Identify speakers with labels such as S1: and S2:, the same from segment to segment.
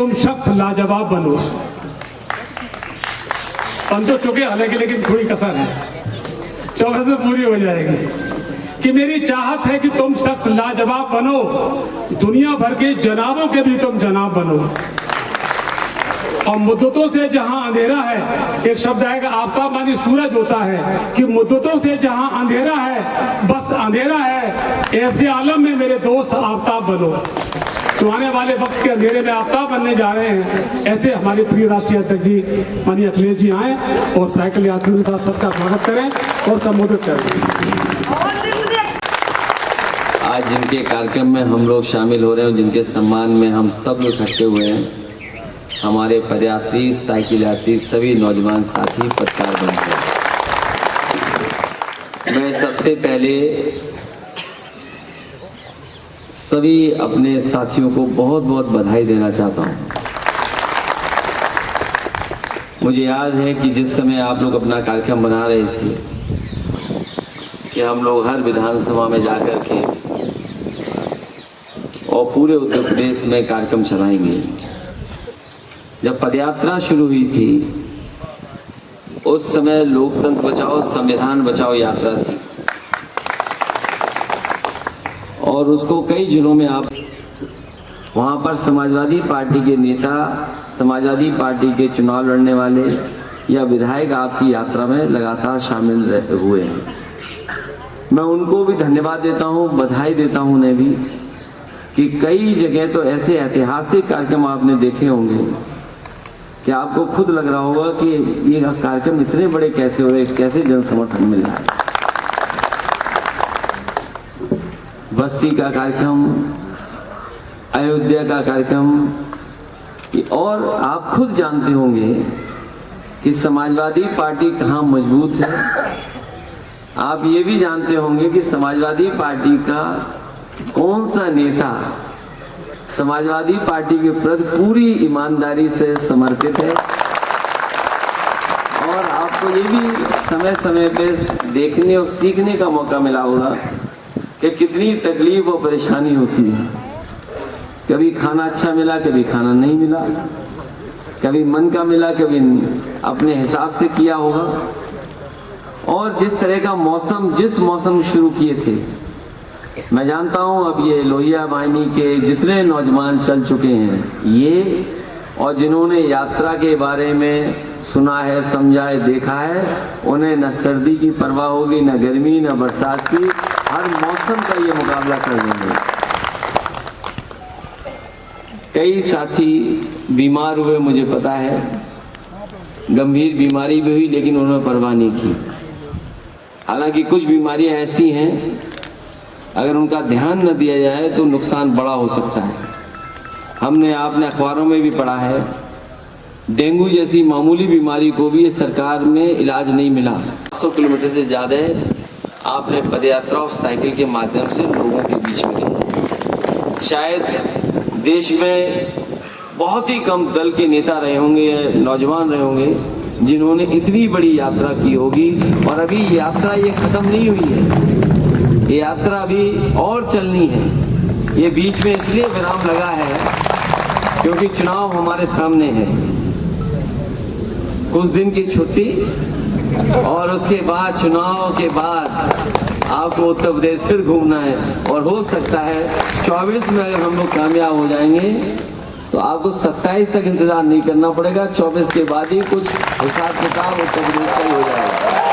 S1: तुम शख्स लाजवाब बनो। 15 चुके हालांकि, लेकिन थोड़ी कसर है, 24 में पूरी हो जाएगी। कि मेरी चाहत है कि तुम शख्स लाजवाब बनो, दुनिया भर के जनाबों के भी तुम जनाब बनो। और मुद्दतों से जहां अंधेरा है, एक शब्द आएगा आफ्ताब मानी सूरज होता है, कि मुद्दतों से जहां अंधेरा है बस अंधेरा है, ऐसे आलम में मेरे दोस्त आफ्ताब बनो। तो आने वाले वक्त के अंधेरे में आफ्ताब बनने जा रहे हैं। ऐसे हमारे प्रिय राष्ट्रीय अध्यक्ष जी माननीय अखिलेश जी आए और साइकिल यात्रियों के साथ सबका स्वागत करें और संबोधित करें।
S2: आज जिनके कार्यक्रम में हम लोग शामिल हो रहे हैं, जिनके सम्मान में हम सब लोग इकट्ठे हुए हैं, हमारे पदयात्री, साइकिल यात्री, सभी नौजवान साथी, पत्रकार बंधु, मैं सबसे पहले सभी अपने साथियों को बहुत बहुत बधाई देना चाहता हूं। मुझे याद है कि जिस समय आप लोग अपना कार्यक्रम बना रहे थे कि हम लोग हर विधानसभा में जाकर के और पूरे उत्तर प्रदेश में कार्यक्रम चलाएंगे। जब पदयात्रा शुरू हुई थी उस समय लोकतंत्र बचाओ संविधान बचाओ यात्रा थी और उसको कई जिलों में आप वहां पर समाजवादी पार्टी के नेता, समाजवादी पार्टी के चुनाव लड़ने वाले या विधायक आपकी यात्रा में लगातार शामिल हुए हैं। मैं उनको भी धन्यवाद देता हूं, बधाई देता हूं उन्हें भी कि कई जगह तो ऐसे ऐतिहासिक कार्यक्रम आपने देखे होंगे कि आपको खुद लग रहा होगा कि ये कार्यक्रम इतने बड़े कैसे हो रहे, कैसे जन समर्थन मिल रहा है। बस्ती का कार्यक्रम, अयोध्या का कार्यक्रम, और आप खुद जानते होंगे कि समाजवादी पार्टी कहाँ मजबूत है। आप ये भी जानते होंगे कि समाजवादी पार्टी का कौन सा नेता समाजवादी पार्टी के प्रति पूरी ईमानदारी से समर्पित है। और आपको ये भी समय समय पे देखने और सीखने का मौका मिला होगा कि कितनी तकलीफ और परेशानी होती है। कभी खाना अच्छा मिला, कभी खाना नहीं मिला, कभी मन का मिला, कभी अपने हिसाब से किया होगा। और जिस तरह का मौसम, जिस मौसम शुरू किए थे, मैं जानता हूं अब ये लोहिया वाहिनी के जितने नौजवान चल चुके हैं ये, और जिन्होंने यात्रा के बारे में सुना है, समझा है, देखा है, उन्हें न सर्दी की परवाह होगी, न गर्मी, न बरसात की, हर मौसम का ये मुकाबला कर लेंगे। कई साथी बीमार हुए, मुझे पता है, गंभीर बीमारी भी हुई, लेकिन उन्होंने परवाह नहीं की। हालांकि कुछ बीमारियां ऐसी हैं अगर उनका ध्यान न दिया जाए तो नुकसान बड़ा हो सकता है। हमने आपने अखबारों में भी पढ़ा है, डेंगू जैसी मामूली बीमारी को भी सरकार में इलाज नहीं मिला। 100 किलोमीटर से ज़्यादा आपने पदयात्रा और साइकिल के माध्यम से लोगों के बीच में की। शायद देश में बहुत ही कम दल के नेता रहे होंगे, नौजवान रहे होंगे, जिन्होंने इतनी बड़ी यात्रा की होगी। और अभी यात्रा ये खत्म नहीं हुई है, ये यात्रा अभी और चलनी है। ये बीच में इसलिए विराम लगा है क्योंकि चुनाव हमारे सामने है। कुछ दिन की छुट्टी और उसके बाद चुनाव के बाद आपको उत्तर प्रदेश फिर घूमना है। और हो सकता है 24 में अगर हम लोग कामयाब हो जाएंगे तो आपको 27 तक इंतजार नहीं करना पड़ेगा। 24 के बाद ही कुछ हिसाब किताब उत्तर प्रदेश का ही हो जाएगा।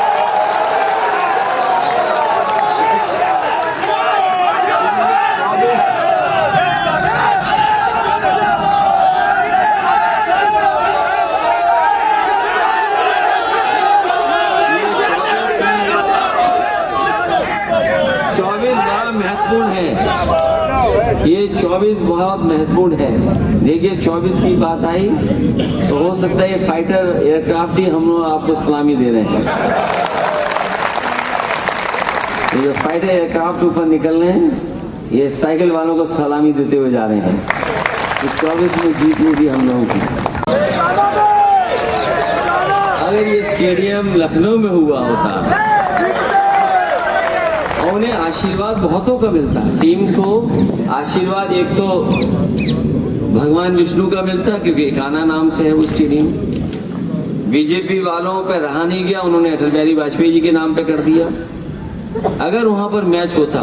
S2: ये 24 बहुत महत्वपूर्ण है। देखिए 24 की बात आई तो हो सकता है ये फाइटर एयरक्राफ्ट ही हम लोग आपको सलामी दे रहे हैं। ये फाइटर एयरक्राफ्ट ऊपर निकल रहे हैं, ये साइकिल वालों को सलामी देते हुए जा रहे हैं। तो 24 में जीत होगी हम लोगों की। अगर ये स्टेडियम लखनऊ में हुआ होता और उन्हें आशीर्वाद बहुतों का मिलता है, टीम को आशीर्वाद एक तो भगवान विष्णु का मिलता, क्योंकि कान्हा नाम से है वो स्टेडियम। बीजेपी वालों पे रहा नहीं गया, उन्होंने अटल बिहारी वाजपेयी जी के नाम पे कर दिया। अगर वहां पर मैच होता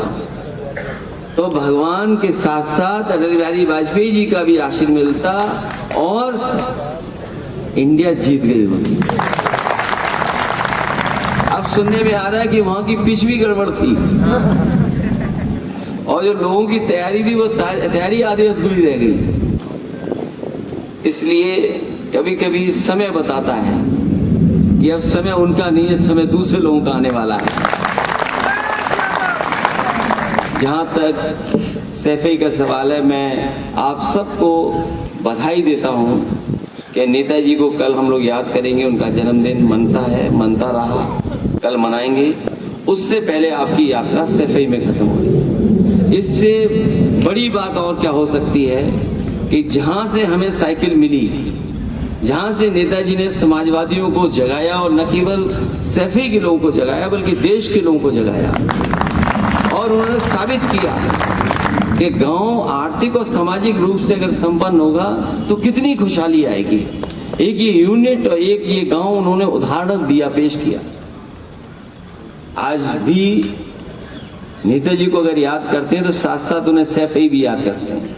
S2: तो भगवान के साथ साथ अटल बिहारी वाजपेयी जी का भी आशीर्वाद मिलता और इंडिया जीत गई होती। अब सुनने में आ रहा है कि वहां की पिच भी गड़बड़ थी और जो लोगों की तैयारी थी वो तैयारी आधी अधूरी रह गई। इसलिए कभी कभी समय बताता है कि अब समय उनका नहीं है, समय दूसरे लोगों का आने वाला है। जहां तक सैफई का सवाल है, मैं आप सबको बधाई देता हूं कि नेताजी को कल हम लोग याद करेंगे। उनका जन्मदिन मनता है, मनता रहा, कल मनाएंगे। उससे पहले आपकी यात्रा सैफई में खत्म हुई। इससे बड़ी बात और क्या हो सकती है कि जहां से हमें साइकिल मिली, जहां से नेताजी ने समाजवादियों को जगाया और न केवल सैफई के लोगों को जगाया बल्कि देश के लोगों को जगाया, और उन्होंने साबित किया कि गांव आर्थिक और सामाजिक रूप से अगर संपन्न होगा तो कितनी खुशहाली आएगी। एक ये यूनिट और एक ये गांव उन्होंने उदाहरण दिया, पेश किया। आज भी नेताजी को अगर याद करते हैं तो साथ साथ उन्हें सैफई भी याद करते हैं।